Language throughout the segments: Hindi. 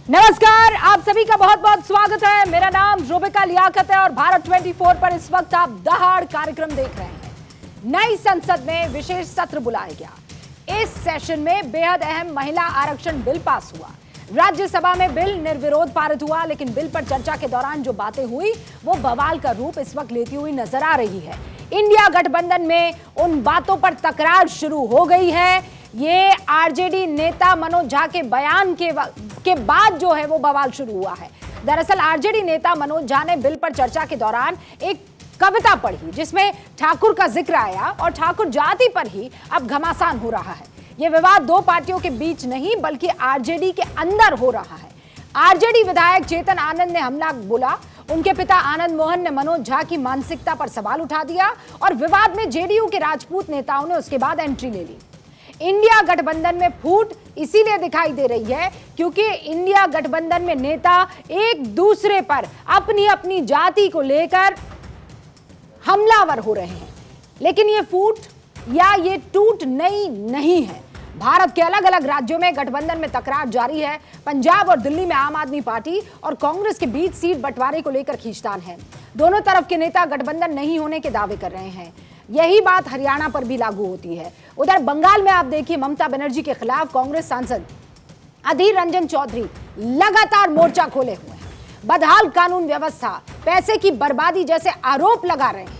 नमस्कार, आप सभी का बहुत बहुत स्वागत है। मेरा नाम रुबिका लियाकत है और भारत 24 पर इस वक्त आप दहाड़ कार्यक्रम देख रहे हैं। नई संसद में विशेष सत्र बुलाया गया। इस सेशन में बेहद अहम महिला आरक्षण बिल पास हुआ। राज्यसभा में बिल निर्विरोध पारित हुआ, लेकिन बिल पर चर्चा के दौरान जो बातें हुई वो बवाल का रूप इस वक्त लेती हुई नजर आ रही है। इंडिया गठबंधन में उन बातों पर तकरार शुरू हो गई है। ये आरजेडी नेता मनोज झा के बयान के बाद जो है वो बवाल शुरू हुआ है। दरअसल आरजेडी नेता मनोज झा ने बिल पर चर्चा के दौरान एक कविता पढ़ी जिसमें ठाकुर का जिक्र आया और ठाकुर जाति पर ही अब घमासान हो रहा है। ये विवाद दो पार्टियों के बीच नहीं बल्कि आरजेडी के अंदर हो रहा है। आरजेडी विधायक चेतन आनंद ने हमला बोला। उनके पिता आनंद मोहन ने मनोज झा की मानसिकता पर सवाल उठा दिया और विवाद में जेडीयू के राजपूत नेताओं ने उसके बाद एंट्री ले ली। इंडिया गठबंधन में फूट इसीलिए दिखाई दे रही है क्योंकि इंडिया गठबंधन में नेता एक दूसरे पर अपनी अपनी जाति को लेकर हमलावर हो रहे हैं। लेकिन ये फूट या ये टूट नई नहीं है। भारत के अलग अलग राज्यों में गठबंधन में तकरार जारी है। पंजाब और दिल्ली में आम आदमी पार्टी और कांग्रेस के बीच सीट बंटवारे को लेकर खींचतान है। दोनों तरफ के नेता गठबंधन नहीं होने के दावे कर रहे हैं। यही बात हरियाणा पर भी लागू होती है। उधर बंगाल में आप देखिए, ममता बनर्जी के खिलाफ कांग्रेस सांसद अधीर रंजन चौधरी लगातार मोर्चा खोले हुए हैं। बदहाल कानून व्यवस्था, पैसे की बर्बादी जैसे आरोप लगा रहे हैं।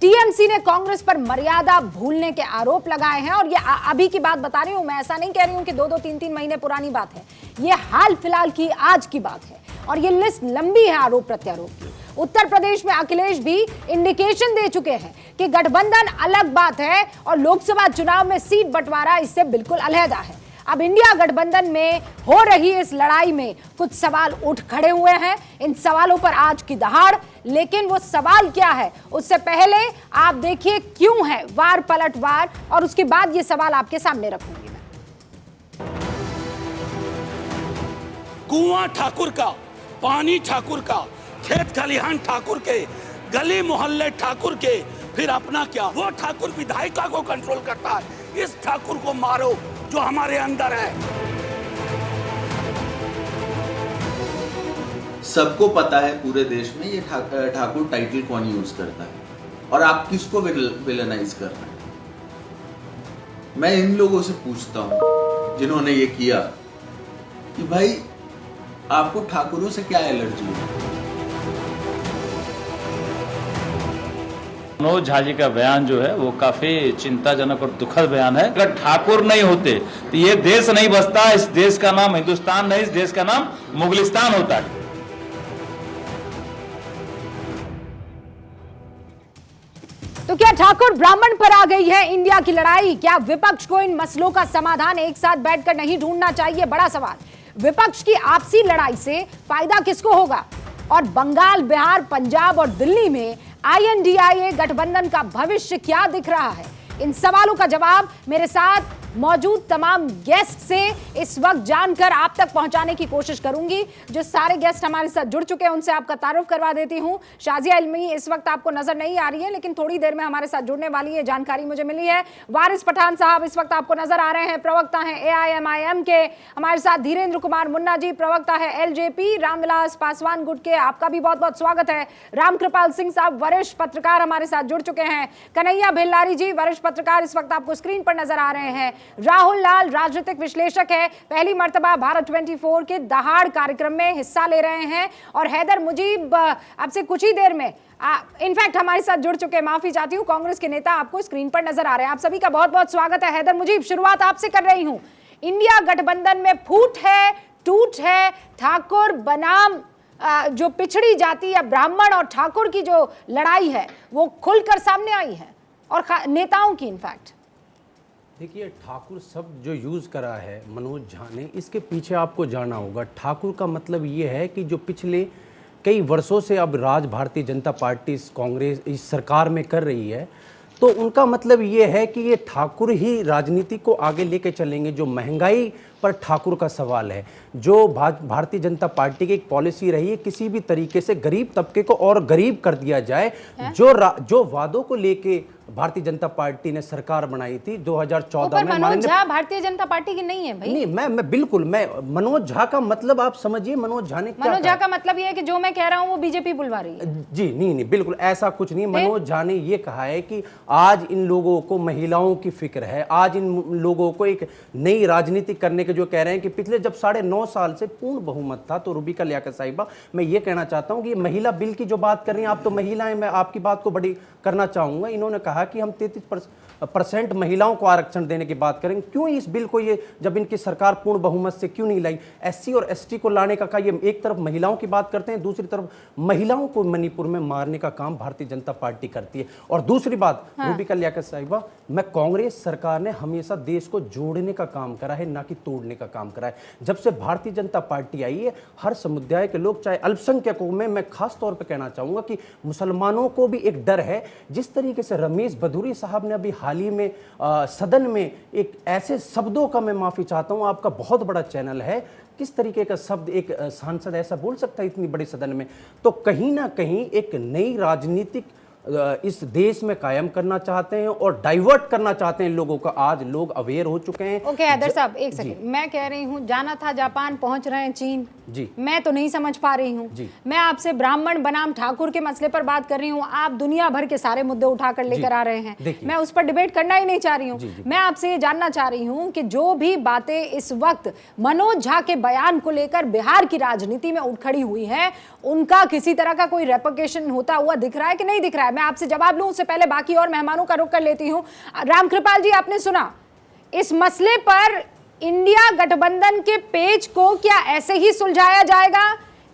टीएमसी ने कांग्रेस पर मर्यादा भूलने के आरोप लगाए हैं और ये अभी की बात बता रही हूं, मैं ऐसा नहीं कह रही हूं कि 2-2, 3-3 महीने पुरानी बात है। ये हाल फिलहाल की आज की बात है और ये लिस्ट लंबी है आरोप प्रत्यारोप की। उत्तर प्रदेश में अखिलेश भी इंडिकेशन दे चुके हैं कि गठबंधन अलग बात है और लोकसभा चुनाव में सीट बंटवारा इससे बिल्कुल अलहदा है। अब इंडिया गठबंधन में हो रही इस लड़ाई में कुछ सवाल उठ खड़े हुए हैं। इन सवालों पर आज की दहाड़, लेकिन वो सवाल क्या है उससे पहले आप देखिए क्यों है वार पलटवार, और उसके बाद ये सवाल आपके सामने रखूंगी मैं। कुआं ठाकुर का, पानी ठाकुर का, खेत खलिहान ठाकुर के, गली मोहल्ले ठाकुर के, फिर अपना क्या, वो ठाकुर विधायिका को कंट्रोल करता है। इस ठाकुर को मारो जो हमारे अंदर है। सबको पता है पूरे देश में ये ठाकुर टाइटल कौन यूज करता है और आप किसको विलेनाइज कर रहे हैं। मैं इन लोगों से पूछता हूं जिन्होंने ये किया कि भाई आपको ठाकुरों से क्या एलर्जी है। मनोज झा जी का बयान जो है वो काफी चिंताजनक और दुखद बयान है। अगर ठाकुर नहीं होते तो ये देश नहीं बसता। इस देश का नाम हिंदुस्तान नहीं, इस देश का नाम मुगलिस्तान होता है। तो क्या ठाकुर ब्राह्मण पर आ गई है इंडिया की लड़ाई? क्या विपक्ष को इन मसलों का समाधान एक साथ बैठकर नहीं ढूंढना चाहिए? बड़ा सवाल। विपक्ष की आपसी लड़ाई से फायदा किसको होगा? और बंगाल, बिहार, पंजाब और दिल्ली में INDIA गठबंधन का भविष्य क्या दिख रहा है? इन सवालों का जवाब मेरे साथ मौजूद तमाम गेस्ट से इस वक्त जानकर आप तक पहुंचाने की कोशिश करूंगी। जो सारे गेस्ट हमारे साथ जुड़ चुके हैं उनसे आपका तारुफ करवा देती हूं। शाजिया इल्मी इस वक्त आपको नजर नहीं आ रही है, लेकिन थोड़ी देर में हमारे साथ जुड़ने वाली है, जानकारी मुझे मिली है। वारिस पठान साहब इस वक्त आपको नजर आ रहे हैं, प्रवक्ता हैं AIMIM के। हमारे साथ धीरेन्द्र कुमार मुन्ना जी, प्रवक्ता है LJP। रामविलास पासवान गुट के, आपका भी बहुत बहुत स्वागत है। रामकृपाल सिंह साहब वरिष्ठ पत्रकार हमारे साथ जुड़ चुके हैं। कन्हैया भेल्लारी जी वरिष्ठ पत्रकार इस वक्त आपको स्क्रीन पर नजर आ रहे हैं। राहुल लाल राजनीतिक विश्लेषक है, पहली मर्तबा भारत 24 के दहाड़ कार्यक्रम में हिस्सा ले रहे हैं। और हैदर मुजीब अब से कुछ ही देर में इनफैक्ट हमारे साथ जुड़ चुके हैं, माफी चाहती हूँ, कांग्रेस के नेता आपको स्क्रीन पर नजर आ रहे हैं। आप सभी का बहुत बहुत स्वागत है। हैदर मुजीब, शुरुआत आपसे कर रही हूँ। इंडिया गठबंधन में फूट है, टूट है, ठाकुर बनाम जो पिछड़ी जाति या ब्राह्मण और ठाकुर की जो लड़ाई है वो खुलकर सामने आई है और नेताओं की। इनफैक्ट देखिए, ठाकुर शब्द जो यूज़ करा है मनोज झा ने, इसके पीछे आपको जाना होगा। ठाकुर का मतलब ये है कि जो पिछले कई वर्षों से अब राज भारतीय जनता पार्टी कांग्रेस इस सरकार में कर रही है, तो उनका मतलब ये है कि ये ठाकुर ही राजनीति को आगे लेके चलेंगे। जो महंगाई पर ठाकुर का सवाल है। जो भारतीय जनता पार्टी की एक पॉलिसी रही है, किसी भी तरीके से गरीब तबके को और गरीब कर दिया जाए। जो वादों को लेके भारतीय जनता पार्टी ने सरकार बनाई थी 2014 में, मनोज झा भारतीय जनता पार्टी की नहीं है भाई। नहीं, मैं बिल्कुल, मैं मनोज झा का मतलब आप समझिए, मनोज झा ने क्या मनोज झा का मतलब ये है कि जो मैं कह रहा हूं वो बीजेपी बुलवा रही है। जी नहीं, बिल्कुल ऐसा कुछ नहीं। मनोज झा ने ये कहा है कि आज इन लोगों को महिलाओं की फिक्र है, आज इन लोगों को एक नई राजनीति करने के, जो कह रहे हैं कि पिछले जब 9.5 साल से पूर्ण बहुमत था, तो रुबिका लियाकत साहिबा, मैं ये कहना चाहता हूं कि महिला बिल की जो बात कर रही हैं आप, तो महिलाएं, मैं आपकी बात को बड़ी करना चाहूंगा। इन्होंने कहा कि हम 33% महिलाओं को आरक्षण देने की बात करेंगे। क्यों इस बिल को, ये जब इनकी सरकार पूर्ण बहुमत से क्यों नहीं लाई? एससी और एसटी को लाने का ये एक तरफ महिलाओं की बात करते हैं, दूसरी तरफ महिलाओं को मणिपुर में मारने का काम भारतीय जनता पार्टी करती है। और दूसरी बात, रुबिका लियाकत साहिबा, मैं कांग्रेस सरकार ने हमेशा देश को जोड़ने का काम करा है, ना कि तोड़ने का काम करा है। जब से भारतीय जनता पार्टी आई है, हर समुदाय के लोग, चाहे अल्पसंख्यकों में, मैं खास तौर पर कहना चाहूंगा कि मुसलमानों को भी एक डर है। जिस तरीके से रमेश बधूरी साहब ने अभी हाल ही में सदन में एक ऐसे शब्दों का, मैं माफी चाहता हूं, आपका बहुत बड़ा चैनल है, किस तरीके का शब्द एक सांसद ऐसा बोल सकता है इतनी बड़ी सदन में? तो कहीं ना कहीं एक नई राजनीतिक इस देश में कायम करना चाहते हैं और डाइवर्ट करना चाहते हैं लोगों का। आज लोग अवेयर हो चुके हैं। ओके हैदर साहब, एक सेकंड, मैं कह रही हूँ जाना था जापान, पहुंच रहे हैं चीन जी, मैं तो नहीं समझ पा रही हूँ। मैं आपसे ब्राह्मण बनाम ठाकुर के मसले पर बात कर रही हूँ, आप दुनिया भर के सारे मुद्दे उठाकर लेकर आ रहे हैं, मैं उस पर डिबेट करना ही नहीं चाह रही हूँ। मैं आपसे ये जानना चाह रही हूँ कि जो भी बातें इस वक्त मनोज झा के बयान को लेकर बिहार की राजनीति में उठ खड़ी हुई है, उनका किसी तरह का कोई रेपरकेशन होता हुआ दिख रहा है कि नहीं दिख रहा है? मैं आपसे जवाब लूं उससे पहले बाकी और मेहमानों का रुख कर लेती हूं। रामकृपाल जी, आपने सुना इस मसले पर इंडिया गठबंधन के पेच को क्या ऐसे ही सुलझाया जाएगा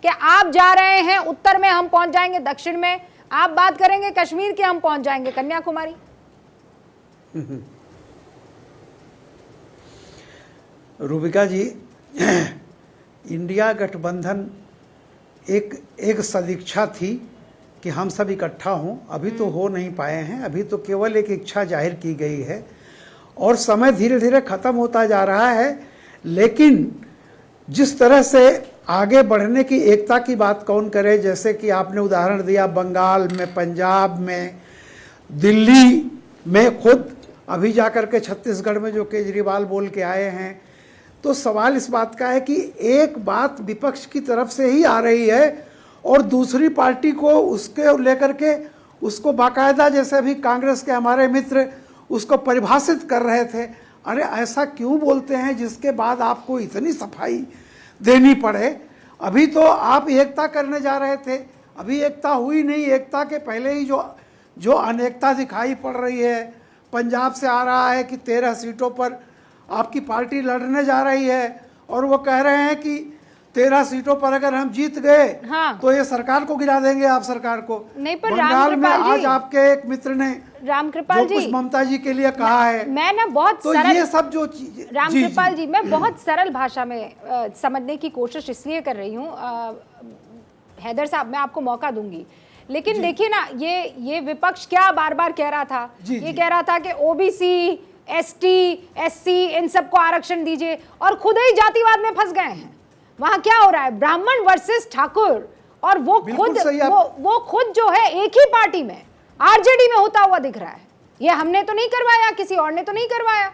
कि आप जा रहे हैं उत्तर में, हम पहुंच जाएंगे दक्षिण में, आप बात करेंगे कश्मीर की, हम पहुंच जाएंगे कन्याकुमारी? रुबिका जी, इंडिया गठबंधन एक सदिच्छा थी कि हम सब इकट्ठा हों, अभी तो हो नहीं पाए हैं, अभी तो केवल एक इच्छा जाहिर की गई है और समय धीरे धीरे ख़त्म होता जा रहा है। लेकिन जिस तरह से आगे बढ़ने की एकता की बात कौन करे, जैसे कि आपने उदाहरण दिया बंगाल में, पंजाब में, दिल्ली में, खुद अभी जाकर के छत्तीसगढ़ में जो केजरीवाल बोल के आए हैं, तो सवाल इस बात का है कि एक बात विपक्ष की तरफ से ही आ रही है और दूसरी पार्टी को उसके लेकर के उसको बाकायदा, जैसे अभी कांग्रेस के हमारे मित्र उसको परिभाषित कर रहे थे। अरे ऐसा क्यों बोलते हैं जिसके बाद आपको इतनी सफाई देनी पड़े? अभी तो आप एकता करने जा रहे थे, अभी एकता हुई नहीं। एकता के पहले ही जो अनेकता दिखाई पड़ रही है, पंजाब से आ रहा है कि 13 सीटों पर आपकी पार्टी लड़ने जा रही है और वो कह रहे हैं कि 13 सीटों पर अगर हम जीत गए तो ये सरकार को गिरा देंगे, आप सरकार को। नहीं, पर बंगाल में आज आपके एक मित्र ने रामकृपाल जी कुछ ममता जी के लिए कहा है, मैं ना बहुत तो सरल, ये सब जो चीजें, रामकृपाल जी मैं बहुत सरल भाषा में समझने की कोशिश इसलिए कर रही हूँ। हैदर साहब, मैं आपको मौका दूंगी, लेकिन देखिए ना, ये विपक्ष क्या बार बार कह रहा था, ये कह रहा था कि ओबीसी, एसटी, एससी, इन सबको आरक्षण दीजिए, और खुद ही जातिवाद में फंस गए हैं। वहां क्या हो रहा है, ब्राह्मण वर्सेस ठाकुर, और वो खुद जो है एक ही पार्टी में, आरजेडी में होता हुआ दिख रहा है। ये हमने तो नहीं करवाया, किसी और ने तो नहीं करवाया।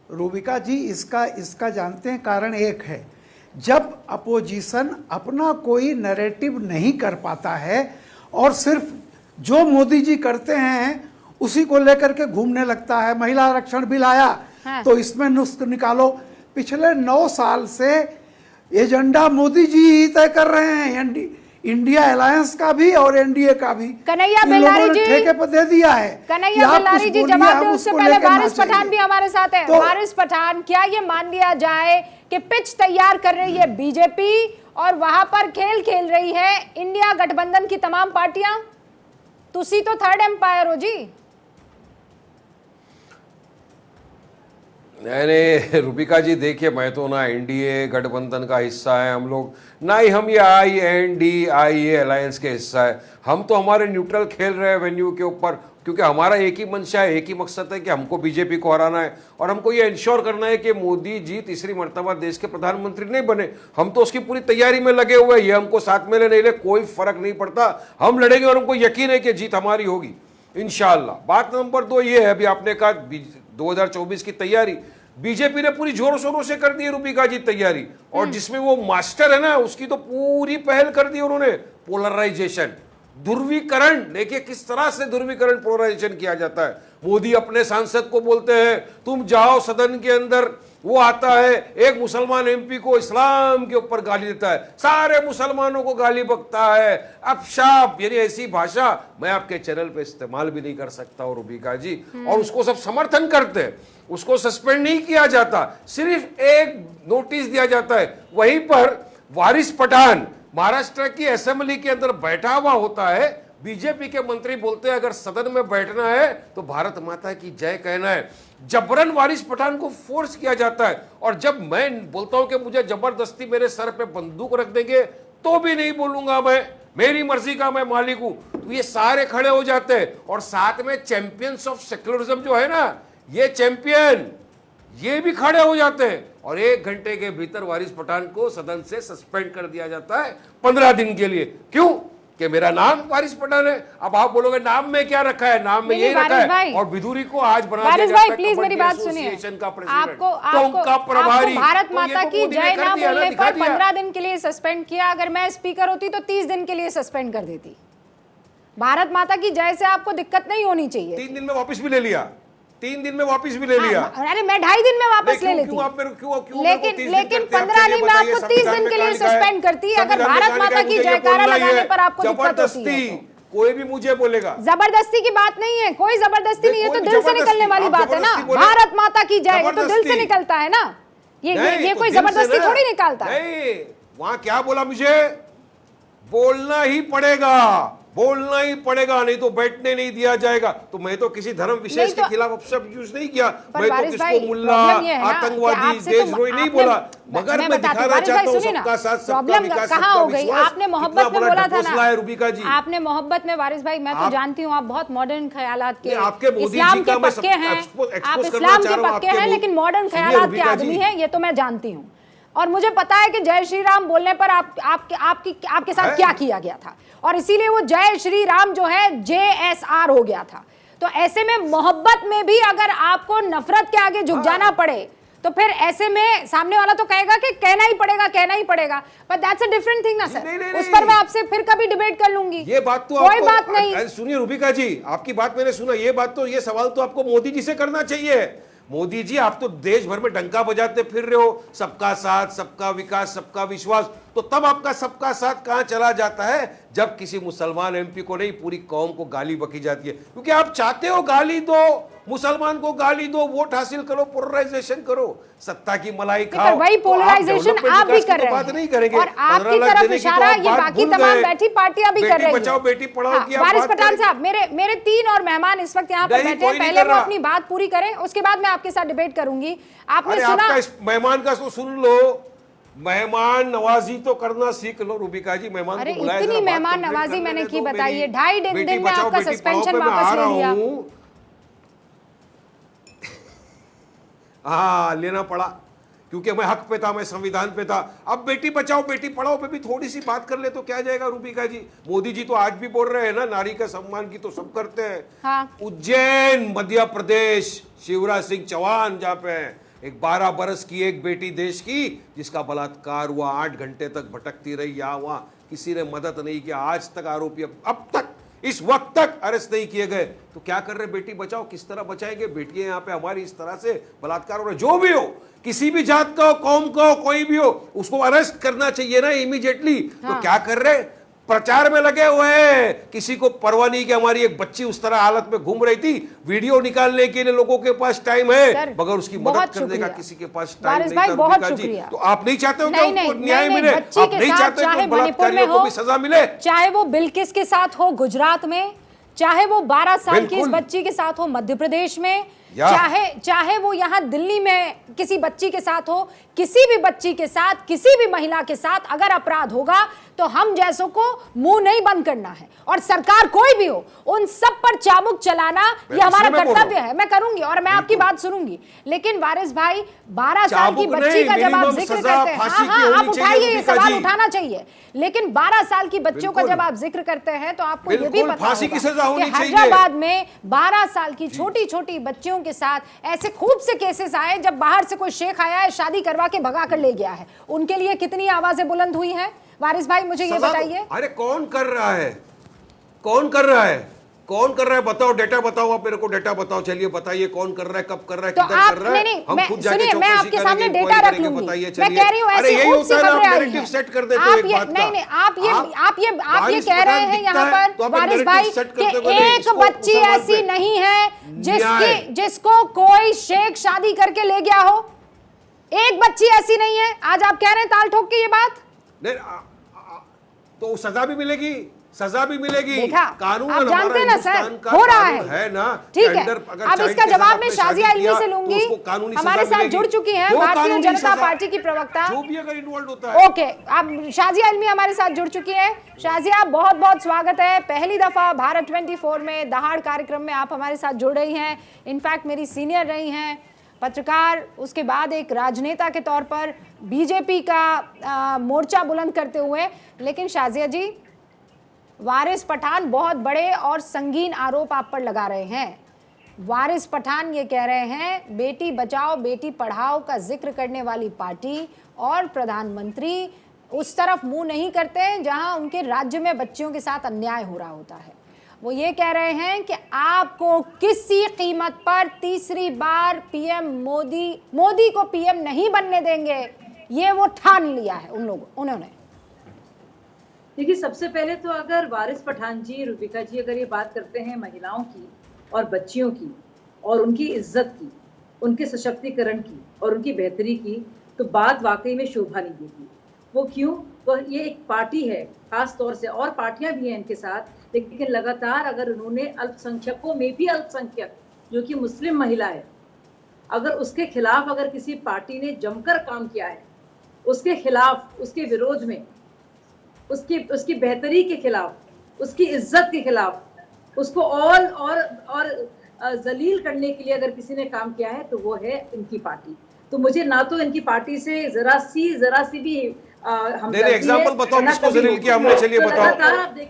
रूबिका जी, इसका जानते हैं कारण एक है, जब अपोजिशन अपना कोई नैरेटिव नहीं कर पाता है और सिर्फ जो मोदी जी करते हैं उसी को लेकर के घूमने लगता है। महिला आरक्षण बिल आया तो इसमें नुस्ख निकालो। पिछले 9 साल से एजेंडा मोदी जी ही तय कर रहे हैं, इंडिया अलायंस का भी और एनडीए का भी। कन्हैया बेल्लारी जी ठेके पर दे दिया है। कन्हैया बेल्लारी जी जवाब दे, उससे पहले वारिस पठान भी हमारे साथ है। वारिस पठान, क्या ये मान लिया जाए कि पिच तैयार कर रही है बीजेपी और वहां पर खेल खेल रही है इंडिया गठबंधन की तमाम पार्टियां? तुसी तो थर्ड एम्पायर हो जी। नहीं रूबिका जी, देखिए मैं तो ना एनडीए गठबंधन का हिस्सा है हम लोग, ना ही हम ये INDIA अलायंस के हिस्सा है। हम तो हमारे न्यूट्रल खेल रहे हैं वेन्यू के ऊपर, क्योंकि हमारा एक ही मंशा है, एक ही मकसद है कि हमको बीजेपी को हराना है और हमको ये इंश्योर करना है कि मोदी जी तीसरी मर्तबा देश के प्रधानमंत्री नहीं बने। हम तो उसकी पूरी तैयारी में लगे हुए हैं, ये हमको साथ में ले नहीं ले कोई फर्क नहीं पड़ता, हम लड़ेंगे और हमको यकीन है कि जीत हमारी होगी इंशाल्लाह। बात नंबर 2 ये है, अभी आपने कहा 2024 की तैयारी बीजेपी ने पूरी जोरों शोरों से कर दी है रूबिका जी तैयारी, और जिसमें वो मास्टर है ना उसकी तो पूरी पहल कर दी उन्होंने, पोलराइजेशन, ध्रुवीकरण। देखिए किस तरह से ध्रुवीकरण पोलराइजेशन किया जाता है। मोदी अपने सांसद को बोलते हैं तुम जाओ सदन के अंदर, वो आता है एक मुसलमान MP को इस्लाम के ऊपर गाली देता है, सारे मुसलमानों को गाली बकता है, अपशाप, यानी ऐसी भाषा मैं आपके चैनल पे इस्तेमाल भी नहीं कर सकता हूं रूबिका जी, और उसको सब समर्थन करते हैं। उसको सस्पेंड नहीं किया जाता, सिर्फ एक नोटिस दिया जाता है। वहीं पर वारिस पठान महाराष्ट्र की असेंबली के अंदर बैठा हुआ होता है, बीजेपी के मंत्री बोलते हैं अगर सदन में बैठना है तो भारत माता की जय कहना है। जबरन वारिस पठान को फोर्स किया जाता है, और जब मैं बोलता हूं कि मुझे जबरदस्ती मेरे सर पे बंदूक रख देंगे तो भी नहीं बोलूंगा, मैं मेरी मर्जी का मैं मालिक हूं, तो ये सारे खड़े हो जाते हैं। और साथ में चैंपियंस ऑफ सेक्युलरिज्म जो है ना, ये चैंपियन, ये भी खड़े हो जाते हैं, और 1 घंटे के भीतर वारिस पठान को सदन से सस्पेंड कर दिया जाता है 15 दिन के लिए। क्यों? कि मेरा नाम वारिस पठान है। अब आप बोलोगे नाम में क्या रखा है, नाम में यही रखा है, और बिधुरी को आज बना दिया जाता है प्लीज मेरी बात सुनिए, प्रभारी। भारत माता की जय ना बोलने पर 15 दिन के लिए सस्पेंड किया, अगर मैं स्पीकर होती तो 30 दिन के लिए सस्पेंड कर देती। भारत माता की जय से आपको दिक्कत नहीं होनी चाहिए। 3 दिन में वापस भी ले लिया, 3 दिन में वापस भी ले लिया। अरे मैं 2.5 दिन में वापस ले लेती, लेकिन 15 दिन में आपको 30 दिन के लिए सस्पेंड करती। अगर भारत माता की जयकारा लगाने पर आपको दिक्कत होती है, कोई भी मुझे बोलेगा। जबरदस्ती की बात नहीं है, कोई जबरदस्ती नहीं है, तो दिल से निकलने वाली बात है ना। भारत माता की जय, ये तो दिल से निकलता है ना, ये कोई जबरदस्ती थोड़ी निकालता है। नहीं, वहां क्या बोला, मुझे बोलना ही पड़ेगा, बोलना ही पड़ेगा, नहीं तो बैठने नहीं दिया जाएगा। तो मैं तो किसी धर्म विशेष के खिलाफ अपशब्द यूज नहीं किया, मैं तो किसको मुल्ला, आतंकवादी, देशद्रोही नहीं बोला, मगर मैं दिखाना चाहता हूं सबका साथ सबका विकास, कहाँ हो गई। आपने मोहब्बत में बोला था ना रूबिका जी, आपने मोहब्बत में, वारिस भाई मैं तो जानती हूँ आप बहुत मॉडर्न ख्यालात के, आपके इस्लाम के पक्के हैं, आप इस्लाम के पक्के हैं, लेकिन मॉडर्न ख्यालात के आदमी हैं, ये तो मैं जानती हूँ। और मुझे पता है कि जय श्री राम बोलने पर आपके साथ क्या किया गया था, और इसीलिए वो जय श्री राम जो है JSR हो गया था। तो ऐसे में मोहब्बत में भी अगर आपको नफरत के आगे झुक जाना पड़े, तो फिर ऐसे में सामने वाला तो कहेगा कि कहना ही पड़ेगा, but that's a different thing ना सर। उस पर मैं आपसे फिर कभी डिबेट कर लूंगी, ये बात तो कोई बात नहीं। सुनिए रूबिका जी, आपकी बात मैंने सुना, ये सवाल तो आपको मोदी जी से करना चाहिए। मोदी जी, आप तो देश भर में डंका बजाते फिर रहे हो, सबका साथ, सबका विकास, सबका विश्वास, तो तब आपका सबका साथ कहां चला जाता है जब किसी मुसलमान MP को नहीं, पूरी कौम को गाली बकी जाती है। क्योंकि आप चाहते हो गाली दो, मुसलमान को गाली दो, वोट हासिल करो, पोलराइजेशन करो, सत्ता की मलाई खाओ। वही पोलराइजेशन आप भी कर रहे हैं, बात नहीं करेंगे, और आपकी तरफ इशारा ये बाकी तमाम बैठी पार्टियां भी कर रही हैं। बेटी बचाओ बेटी पढ़ाओ की वारिस पठान साहब, मेरे 3 और मेहमान इस वक्त यहाँ पर बैठे हैं, पहले वो अपनी बात पूरी करें, उसके बाद मैं आपके साथ डिबेट करूंगी। आपने सुना, मेहमान का सुन लो, मेहमान नवाजी तो करना सीख लो रूबिका जी। मेहमान अरे इतनी मेहमान नवाजी मैंने की बताइए, 2.5 दिन में आपका सस्पेंशन वापस ले लिया। हाँ, लेना पड़ा, क्योंकि मैं हक पे था, मैं संविधान पे था। अब बेटी बचाओ बेटी पढ़ाओ पे भी थोड़ी सी बात कर ले तो क्या जाएगा रूबिका जी। मोदी जी तो आज भी बोल रहे हैं ना, नारी का सम्मान की तो सब करते हैं। हाँ। उज्जैन मध्य प्रदेश, शिवराज सिंह चौहान जहाँ पे एक 12 बरस की एक बेटी देश की, जिसका बलात्कार हुआ, 8 घंटे तक भटकती रही यहाँ वहाँ, किसी ने मदद नहीं किया, आज तक आरोपी अब तक इस वक्त तक अरेस्ट नहीं किए गए। तो क्या कर रहे, बेटी बचाओ, किस तरह बचाएंगे बेटियां यहाँ पे हमारी, इस तरह से बलात्कार हो रहा है। जो भी हो, किसी भी जात का हो, कौम का हो, कोई भी हो, उसको अरेस्ट करना चाहिए ना इमीडिएटली। तो क्या कर रहे, प्रचार में लगे हुए हैं, किसी को परवाह नहीं कि हमारी एक बच्ची उस तरह हालत में घूम रही थी, वीडियो निकालने के लिए लोगों के पास टाइम है, मगर उसकी मदद करने का किसी के पास टाइम नहीं था। बहुत शुक्रिया। तो आप नहीं चाहते हो कि उनको न्याय मिले, आप नहीं चाहते हो कि बलात्कारियों को भी सजा मिले, चाहे वो बिल्किस के साथ हो गुजरात में, चाहे वो 12 साल की इस बच्ची के साथ हो मध्य प्रदेश में, चाहे वो यहाँ दिल्ली में किसी बच्ची के साथ हो, किसी भी बच्ची के साथ, किसी भी महिला के साथ अगर अपराध होगा तो हम जैसों को मुंह नहीं बंद करना है, और सरकार कोई भी हो उन सब पर चाबुक चलाना ये हमारा कर्तव्य है। मैं करूंगी और मैं आपकी बात सुनूंगी, लेकिन वारिस भाई 12 साल की बच्ची का जब आप जिक्र करते हैं, हाँ आप उठाइए, ये सवाल उठाना चाहिए, लेकिन 12 साल की बच्चों का जब आप जिक्र करते हैं तो आपको ये भी पता फांसी की सजा होनी चाहिए। हैदराबाद में 12 साल की छोटी छोटी बच्चियों के साथ ऐसे खूब से केसेस आए जब बाहर से कोई शेख आया है, शादी करवा के भगा कर ले गया है, उनके लिए कितनी आवाजें बुलंद हुई हैं? वारिस भाई मुझे ये बताइए। अरे कौन कर रहा है, कौन कर रहा है, कौन कर रहा है? बताओ, डेटा बताओ, आप मेरे को डेटा बताओ, चलिए बताइए कौन कर रहा है, कब कर रहा है, तो किधर कर रहा है। हम खुद जाके सुनिए, मैं आपके सामने डेटा रख लूंगी, मैं कह रही हूँ ऐसी खूब सी खबरें आई हैं। सेट कर देते हो एक बात का। नहीं, आप ये कह रहे हैं यहाँ पर वारिस भाई कि एक बच्ची ऐसी नहीं है जिसको कोई शेख शादी करके ले गया हो, एक बच्ची ऐसी नहीं है। आज आप कह रहे हैं ताल ठोक के ये बात, नहीं तो सजा भी मिलेगी, सजा भी मिलेगी। कानून आप जानते ना सर, हो रहा है ना, ठीक है। अब इसका जवाब मैं शाजिया इल्मी से लूंगी, हमारे साथ जुड़ चुकी हैं भारतीय जनता पार्टी की प्रवक्ता, जो भी अगर इन्वॉल्व होता है। ओके, अब शाजिया इल्मी हमारे साथ जुड़ चुकी है। शाजिया, बहुत बहुत स्वागत है, पहली दफा भारत 24 में दहाड़ कार्यक्रम में आप हमारे साथ जुड़ रही हैं। इनफैक्ट मेरी सीनियर रही हैं, पत्रकार, उसके बाद एक राजनेता के तौर पर बीजेपी का मोर्चा बुलंद करते हुए। लेकिन शाजिया जी, वारिस पठान बहुत बड़े और संगीन आरोप आप पर लगा रहे हैं। वारिस पठान ये कह रहे हैं बेटी बचाओ बेटी पढ़ाओ का जिक्र करने वाली पार्टी और प्रधानमंत्री उस तरफ मुंह नहीं करते जहां उनके राज्य में बच्चियों के साथ अन्याय हो रहा होता है। वो ये कह रहे हैं कि आपको किसी कीमत पर तीसरी बार पीएम मोदी को पीएम नहीं बनने देंगे, ये वो ठान लिया है उन्होंने। देखिए, सबसे पहले तो अगर वारिस पठान जी, रूबिका जी अगर ये बात करते हैं महिलाओं की और बच्चियों की और उनकी इज्जत की, उनके सशक्तिकरण की और उनकी बेहतरी की, तो बात वाकई में शोभा नहीं देती। वो क्यों? वो ये एक पार्टी है खास तौर से, और पार्टियां भी हैं इनके साथ, लेकिन लगातार अगर उन्होंने अल्पसंख्यकों में भी अल्पसंख्यक जो कि मुस्लिम महिला है, अगर उसके खिलाफ अगर किसी पार्टी ने जमकर काम किया है, उसके खिलाफ, उसके विरोध में, उसकी बेहतरी के खिलाफ, उसकी इज्जत के खिलाफ, उसको और जलील करने के लिए अगर किसी ने काम किया है तो वो है इनकी पार्टी। तो मुझे ना तो इनकी पार्टी से जरा सी भी एग्जाम्पल बताओ किसको जलील किया हमने, चलिए बताओ,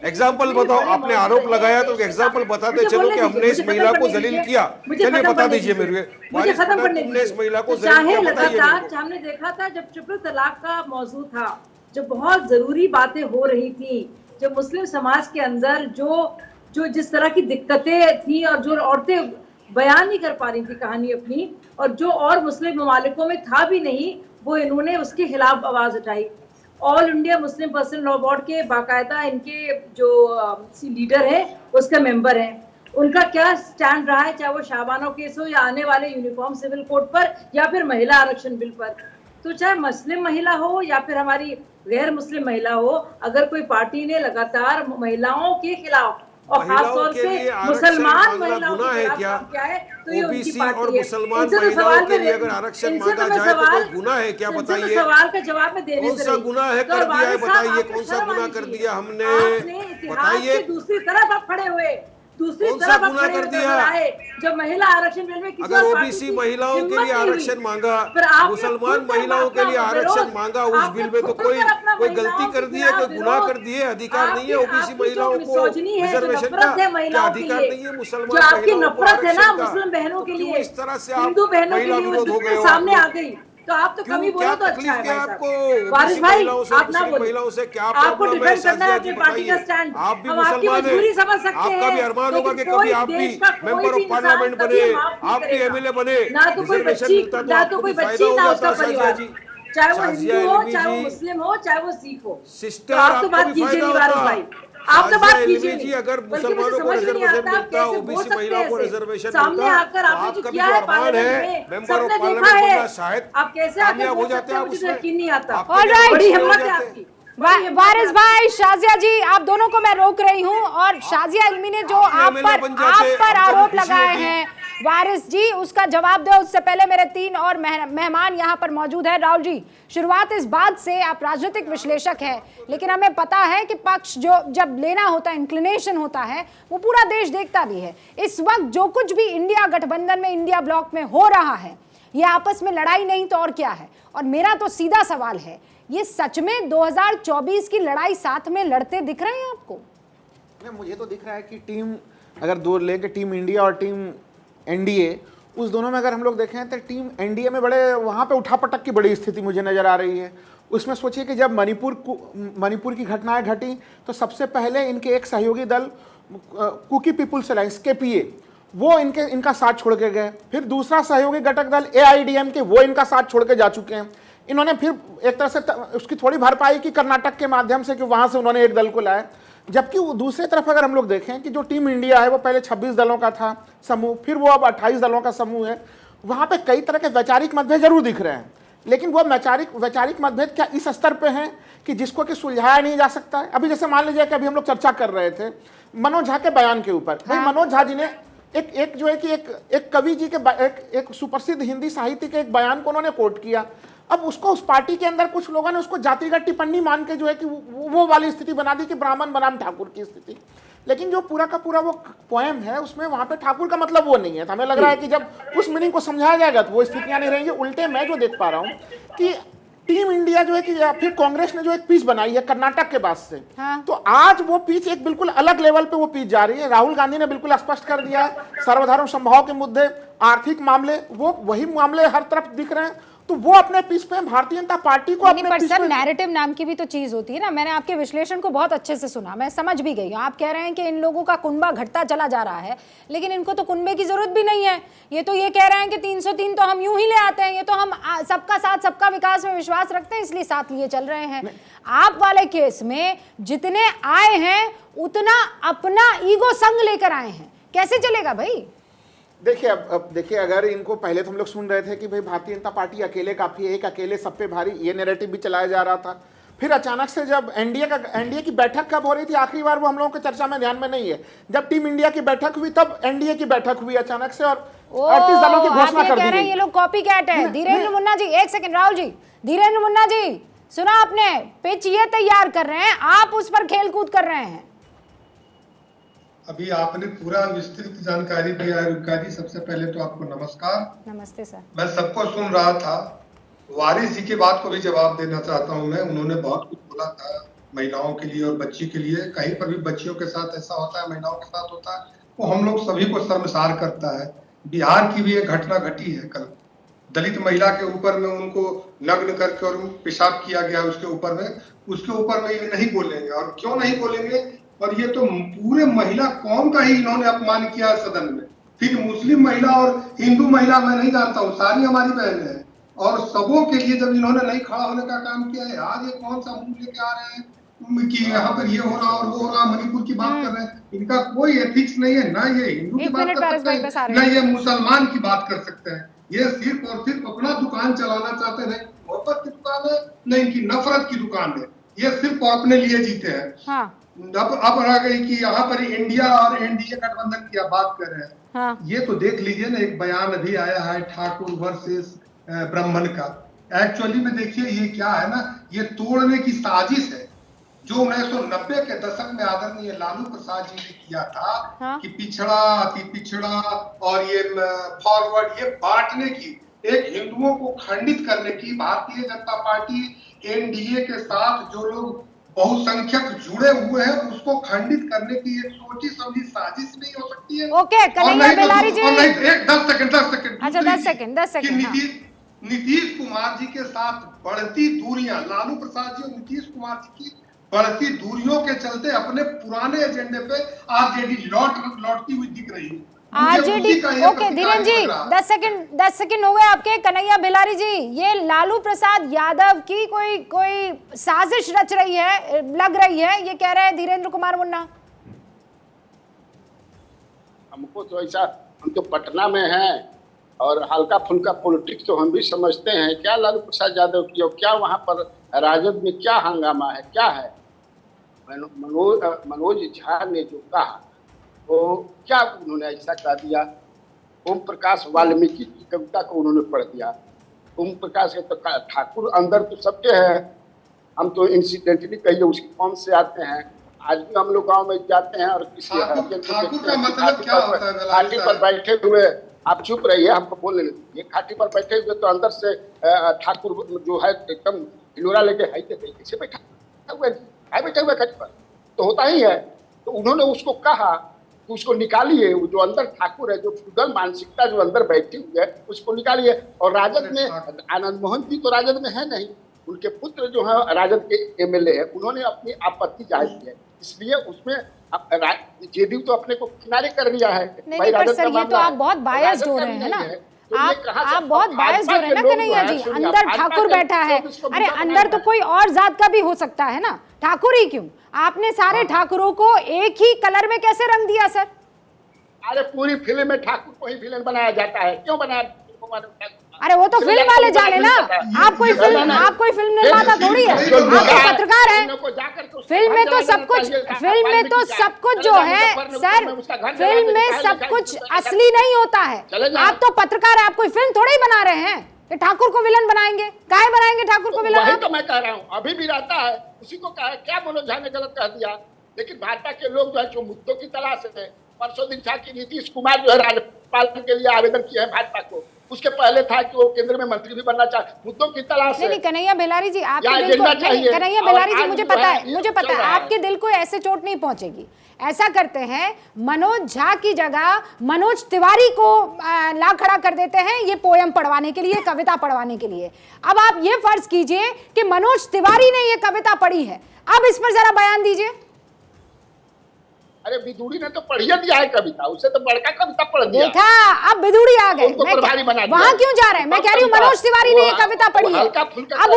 एग्जाम्पल बताओ। आपने आरोप लगाया तो एग्जाम्पल बताते चलो कि हमने इस महिला को जलील किया, चलिए बता दीजिए मेरे, मुझे खत्म करने तुमने इस महिला को चाहे लगातार हमने देखा था जब ट्रिपल तलाक का मौजू था, जब बहुत जरूरी बातें हो रही थी, जब मुस्लिम समाज के अंदर जो जिस तरह की दिक्कतें थी और जो औरतें बयान नहीं कर पा रही थी कहानी अपनी, और जो और मुस्लिम ममालिकों में था भी नहीं, वो इन्होंने उसके खिलाफ आवाज उठाई। All India Muslim personal law board के बाकायदा इनके जो लीडर है उसका मेंबर हैं, उनका क्या स्टैंड रहा है, चाहे वो शाबाना केस हो या आने वाले यूनिफॉर्म सिविल कोड पर या फिर महिला आरक्षण बिल पर। तो चाहे मुस्लिम महिला हो या फिर हमारी गैर मुस्लिम महिला हो, अगर कोई पार्टी ने लगातार महिलाओं के खिलाफ और खासतौर से मुसलमान महिलाओं के खिलाफ काम किया है, तो ये उनकी पार्टी है। मुसलमान महिलाओं के लिए अगर आरक्षण मांगा जाए तो कोई गुनाह है क्या, बताइए? सवाल का जवाब में देने कौन सा गुनाह है कर दिया है, बताइए कौन सा गुनाह कर दिया हमने, बताइए। दूसरी तरफ आप खड़े हुए, दूसरी कौन सा तरफ गुनाह कर दिया? जब महिला आरक्षण बिल में अगर ओबीसी महिलाओं के लिए आरक्षण मांगा, मुसलमान महिलाओं के लिए आरक्षण मांगा उस बिल में, तो कोई गलती कर दी है, कोई गुनाह कर दिए? अधिकार नहीं है ओबीसी महिलाओं को रिजर्वेशन का, क्या अधिकार नहीं है मुसलमान महिलाओं को आरक्षण का? मुस्लिम बहनों के लिए, इस तरह से हिंदू बहनों के लिए सामने आ गई, तो आप तो कमी बोलो तो अच्छा है आपको। वारिस भाई, आप ना बोलो, महिलाओं से क्या आपको डिफेंड करना है अपनी पार्टी का स्टैंड, आप भी हम आपकी मुसलमान मजबूरी समझ सकते हैं, आपका भी अरमान होगा कि कभी आप भी मेंबर ऑफ पार्लियामेंट बने, आप भी एमएलए बने, ना तो कोई बच्ची, ना तो कोई बच्ची, ना उसका परिवार, चाहे वो हिंदू हो, चाहे वो मुस्लिम हो, चाहे वो सिख हो। सिस्टर, आप तो बात कीजिए नहीं वारिस भाई, आप तो बात कीजिए जी। अगर मुसलमानों को रिजर्वेशन मिलता, ओबीसी महिलाओं को रिजर्वेशन सामने आकर आपने जो किया है पार्लियामेंट में, मेंबर ऑफ सबने देखा पार्लियामेंट है, बनना शायद आप कैसे आगे हो जाते हैं, मुझे यकीन नहीं आता। ऑलराइट, बड़ी हिम्मत है आपकी। वारिस भाई, शाजिया जी, आप दोनों को मैं रोक रही हूं, और शाजिया इल्मी ने जो आप पर आरोप लगाए हैं वारिस जी उसका जवाब दो, उससे पहले मेरे 3 और मेहमान यहाँ पर मौजूद है। राहुल जी, शुरुआत इस बात से, आप राजनीतिक विश्लेषक हैं, लेकिन हमें पता है कि पक्ष जो जब लेना होता है, इंक्लिनेशन होता है, वो पूरा देश देखता भी है। इस वक्त जो कुछ भी इंडिया गठबंधन में, इंडिया ब्लॉक में हो रहा है, ये आपस में लड़ाई नहीं तो और क्या है। और मेरा तो सीधा सवाल है, ये सच में 2024 की लड़ाई साथ में लड़ते दिख रहे हैं आपको? नहीं, मुझे तो दिख रहा है कि टीम अगर दो लेके टीम इंडिया और टीम एनडीए, उस दोनों में अगर हम लोग देखें तो टीम एनडीए में बड़े वहाँ पे उठापटक की बड़ी स्थिति मुझे नज़र आ रही है। उसमें सोचिए कि जब मणिपुर की घटनाएं घटी तो सबसे पहले इनके एक सहयोगी दल कुकी पीपुल्स अलायंस KPA वो इनका साथ छोड़ के गए। फिर दूसरा सहयोगी घटक दल AIDMK वो इनका साथ छोड़ के जा चुके हैं। इन्होंने फिर एक तरह से उसकी थोड़ी भरपाई की कर्नाटक के माध्यम से कि वहाँ से उन्होंने एक दल को लाया। जबकि दूसरी तरफ अगर हम लोग देखें कि जो टीम इंडिया है वो पहले 26 दलों का था समूह, फिर वो अब 28 दलों का समूह है। वहाँ पे कई तरह के वैचारिक मतभेद जरूर दिख रहे हैं, लेकिन वो वैचारिक मतभेद क्या इस स्तर पे हैं कि जिसको कि सुलझाया नहीं जा सकता है। अभी जैसे मान लीजिए कि अभी हम लोग चर्चा कर रहे थे मनोज झा के बयान के ऊपर। भाई मनोज झा जी ने एक जो है कि एक कवि जी के एक सुप्रसिद्ध हिंदी साहित्य के एक बयान को उन्होंने कोट किया। अब उसको उस पार्टी के अंदर कुछ लोगों ने उसको जातिगत टिप्पणी मान के जो है कि वो वाली स्थिति बना दी कि ब्राह्मण बनाम ठाकुर की स्थिति। लेकिन जो पूरा का पूरा वो पोएम है उसमें वहां पे ठाकुर का मतलब वो नहीं है। तो हमें लग रहा है कि जब उस मीनिंग को समझाया जाएगा तो वो स्थितियां नहीं रहेंगी। उल्टे मैं जो देख पा रहा हूँ कि टीम इंडिया जो है कि फिर कांग्रेस ने जो एक पिच बनाई है कर्नाटक के बाद से, तो आज वो पिच एक बिल्कुल अलग लेवल पे वो पिच जा रही है। राहुल गांधी ने बिल्कुल स्पष्ट कर दिया है, सर्वधर्म समभाव के मुद्दे, आर्थिक मामले, वो वही मामले हर तरफ दिख रहे हैं। तो वो अपने पिच पे भारतीय जनता पार्टी को अपने पिच पे नैरेटिव नाम की भी तो चीज होती है ना। मैंने आपके विश्लेषण को बहुत अच्छे से सुना, मैं समझ भी गई हूँ। आप कह रहे हैं कि इन लोगों का कुनबा घटता चला जा रहा है, लेकिन इनको तो कुनबे की जरूरत भी नहीं है। ये तो ये कह रहे हैं कि 303 तो हम यूं ही ले आते हैं, ये तो हम सबका साथ सबका विकास में विश्वास रखते हैं इसलिए साथ लिए चल रहे हैं। आप वाले केस में जितने आए हैं उतना अपना ईगो संग लेकर आए हैं, कैसे चलेगा भाई? देखिए अब देखिए, अगर इनको पहले तो हम लोग सुन रहे थे कि भाई भारतीय जनता पार्टी अकेले काफी है, एक अकेले सब पे भारी, ये नैरेटिव भी चलाया जा रहा था। फिर अचानक से जब एनडीए की बैठक कब हो रही थी आखिरी बार, वो हम लोगों के चर्चा में ध्यान में नहीं है। जब टीम इंडिया की बैठक हुई तब एनडीए की बैठक हुई अचानक से, और 38 दलों की घोषणा कर दी गई। ये लोग कॉपी कैट है। धीरेन्द्र मुन्ना जी, एक सेकंड। राहुल जी, धीरेन्द्र मुन्ना जी, सुना आपने? पिच ये तैयार कर रहे हैं, आप उस पर खेल कूद कर रहे हैं। अभी आपने पूरा विस्तृत जानकारी दिया है रुबिका जी। सबसे पहले तो आपको नमस्कार। नमस्ते सर। मैं सबको सुन रहा था, वारिस जी की बात को भी जवाब देना चाहता हूं मैं। उन्होंने बहुत कुछ बोला था महिलाओं के लिए और बच्ची के लिए। कहीं पर भी बच्चियों के साथ ऐसा होता है, महिलाओं के साथ होता है, वो हम लोग सभी को शर्मसार करता है। बिहार की भी एक घटना घटी है कल, दलित महिला के ऊपर में उनको नग्न करके और पेशाब किया गया उसके ऊपर में ये नहीं बोलेंगे। और क्यों नहीं बोलेंगे? और ये तो पूरे महिला कौम का ही इन्होंने अपमान किया सदन में। फिर मुस्लिम महिला और हिंदू महिला मैं नहीं जानता हूँ, सारी हमारी बहनें हैं, और सबों के लिए जब इन्होंने नहीं खड़ा होने का काम किया है, आज ये कौन सा मुंह लेके आ रहे हैं कि यहाँ पर ये हो रहा और वो हो रहा, मणिपुर की बात कर रहे हैं। इनका कोई एथिक्स नहीं है, ना ये हिंदू की बात कर सकते हैं, ना ये मुसलमान की बात कर सकते हैं। ये सिर्फ और सिर्फ अपना दुकान चलाना चाहते हैं। मोहब्बत की दुकान है, न इनकी नफरत की दुकान है। ये सिर्फ अपने लिए जीते हैं। हाँ। अब रह गई कि यहाँ पर इंडिया और एनडीए गठबंधन की बात कर रहे हैं। हाँ। ये तो देख लीजिए ना, एक बयान अभी आया है ठाकुर वर्सेस ब्राह्मण का। एक्चुअली में देखिए ये क्या है ना, ये तोड़ने की साजिश है जो 1990 के दशक में आदरणीय लालू प्रसाद जी ने किया था। हाँ। कि पिछड़ा अति पिछड़ा और ये फॉरवर्ड, ये बांटने की, एक हिंदुओं को खंडित करने की भारतीय जनता पार्टी एनडीए के साथ जो लोग बहुसंख्यक जुड़े हुए हैं उसको खंडित करने की एक सोची समझी साजिश नहीं हो सकती है। ओके, कन्हैया बेलारी जी, एक 10 सेकंड अच्छा 10 सेकंड नीतीश कुमार जी के साथ बढ़ती दूरियां, लालू प्रसाद जी और नीतीश कुमार जी की बढ़ती दूरियों के चलते अपने पुराने एजेंडे पे आरजेडी लौटती हुई दिख रही है। आरजेडी, ओके धीरेन्द्र जी 10 सेकंड हो गए आपके। कन्हैया बेलारी जी, ये लालू प्रसाद यादव की कोई साजिश रच रही है, लग रही है, ये कह रहे हैं धीरेन्द्र कुमार मुन्ना। हमको तो ऐसा, हम तो पटना में हैं और हल्का फुल्का पॉलिटिक्स तो हम भी समझते हैं। क्या लालू प्रसाद यादव की और क्या वहाँ पर राजद में क्या हंगामा है, क्या है? मनोज झा ने जो कहा वो क्या उन्होंने ऐसा कह दिया ओम प्रकाश वाल्मीकि की कविता को उन्होंने पढ़ दिया। ओम प्रकाश के तो ठाकुर अंदर तो सबके हैं, हम तो इंसिडेंटली कहिए उसकी फॉर्म से आते हैं। आज भी हम लोग गांव में जाते हैं और किसी ठाकुर का मतलब क्या होता है? घाटी पर बैठे हुए, आप चुप रहिए, हमको बोलने दीजिए। घाटी पर बैठे हुए तो अंदर से ठाकुर जो है एकदम हिलोरा लेके हाई कैसे बैठा हुआ है, बैठे हुए घाटी पर तो होता ही है। तो उन्होंने उसको कहा कि उसको निकालिए, वो जो अंदर ठाकुर है, जो फ्यूडल मानसिकता जो अंदर बैठी हुई है उसको निकालिए। और राजद में आनंद मोहन जी तो राजद में है नहीं, उनके पुत्र जो है राजद के एमएलए है, उन्होंने अपनी आपत्ति जाहिर की है, इसलिए उसमें जेडीयू तो अपने को किनारे कर लिया है। नहीं पर सर ये तो आप बहुत बायस्ड हो रहे हैं ना, आप बहुत बायस्ड हो रहे हैं ना कन्हैया जी। अंदर ठाकुर बैठा है, अरे अंदर तो कोई और जात का भी हो सकता है ना, ठाकुर ही क्यों? आपने सारे ठाकुरों को एक ही कलर में कैसे रंग दिया सर? अरे पूरी फिल्म में ठाकुर को ही विलेन बनाया जाता है, क्यों बनाया? अरे वो तो फिल्म वाले जाने ना, आप कोई फिल्म निर्माता थोड़ी है, आप तो पत्रकार हैं। फिल्म में तो सब कुछ जो है सर, फिल्म में सब कुछ असली नहीं होता है। आप तो पत्रकार है, आप कोई फिल्म थोड़ी बना रहे हैं कि ठाकुर को विलन बनाएंगे। काहे बनाएंगे ठाकुर को विलन? वही तो मैं कह रहा हूँ, अभी भी रहता है, उसी को कहा क्या मनोज झा ने गलत कह दिया। लेकिन भाजपा के लोग जो है जो मुद्दों की तलाश है, परसों दिन था कि नीतीश कुमार जो है राज्यपाल के लिए आवेदन किया है भाजपा को, उसके पहले था कि वो केंद्र में मंत्री भी बनना चाहते, मुद्दों की तलाश है। नहीं कन्हैया बेलारी जी, आपके दिल को कन्हैया बेलारी जी मुझे पता है आपके दिल को ऐसे चोट नहीं पहुंचेगी। ऐसा करते हैं, मनोज झा की जगह मनोज तिवारी को ला खड़ा कर देते हैं ये पोयम पढ़वाने के लिए, कविता पढ़वाने के लिए। अब आप ये फर्ज कीजिए कि मनोज तिवारी ने ये कविता पढ़ी है, अब इस पर जरा बयान दीजिए। अरे बिदुड़ी ने तो पढ़िया दिया है कविता, उससे तो बड़का कविता पढ़ दिया। देखा, अब बिदुड़ी आ गए, वहां क्यों जा रहे हैं? मैं कह रही हूँ मनोज तिवारी ने ये कविता पढ़ी है, अब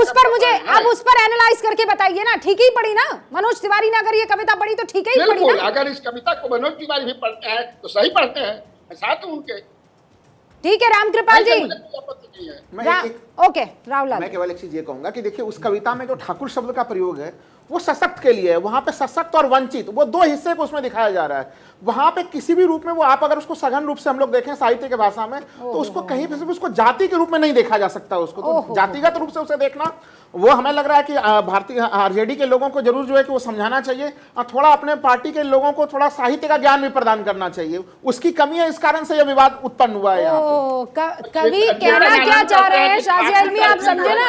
उस पर एनालाइज करके बताइए ना, ठीक ही पढ़ी ना? मनोज तिवारी ने अगर ये कविता पढ़ी तो ठीक ही पढ़ी ना? अगर इस कविता को मनोज तिवारी भी पढ़ते हैं तो सही पढ़ते हैं, साथ उनके। ठीक है रामकृपाल जी, ओके राहुल, मैं केवल एक चीज ये कहूंगा कि देखिए उस कविता में जो ठाकुर शब्द का प्रयोग है वो सशक्त के लिए है। वहां पे सशक्त और वंचित वो दो हिस्से को उसमें दिखाया जा रहा है। वहां पे किसी भी रूप में वो आप अगर उसको सघन रूप से हम लोग देखें साहित्य के भाषा में तो उसको कहीं पे उसको जाति के रूप में नहीं देखा जा सकता। उसको तो जातिगत रूप से उसे देखना वो हमें लग रहा है कि भारतीय आरजेडी के लोगों को जरूर जो है कि वो समझाना चाहिए और थोड़ा अपने पार्टी के लोगों को थोड़ा साहित्य का ज्ञान भी प्रदान करना चाहिए। उसकी कमी है, इस कारण से यह विवाद उत्पन्न हुआ है। कवि कहना क्या चाह रहे हैं शाजिया इल्मी, आप समझे ना?